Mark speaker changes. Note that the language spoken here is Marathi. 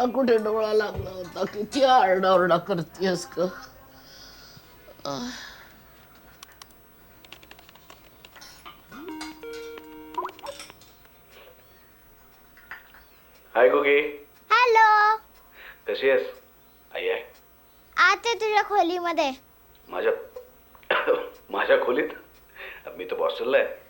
Speaker 1: आता कुठे डोळा लागला होता? किती आरडाओरडा करतेस ग?
Speaker 2: हाय गुगी.
Speaker 3: हॅलो.
Speaker 2: कशी आहेस? आई आहे
Speaker 3: आता तुझ्या खोलीमध्ये.
Speaker 2: माझ्या माझ्या खोलीत. मी तर बॉस्टनला आहे.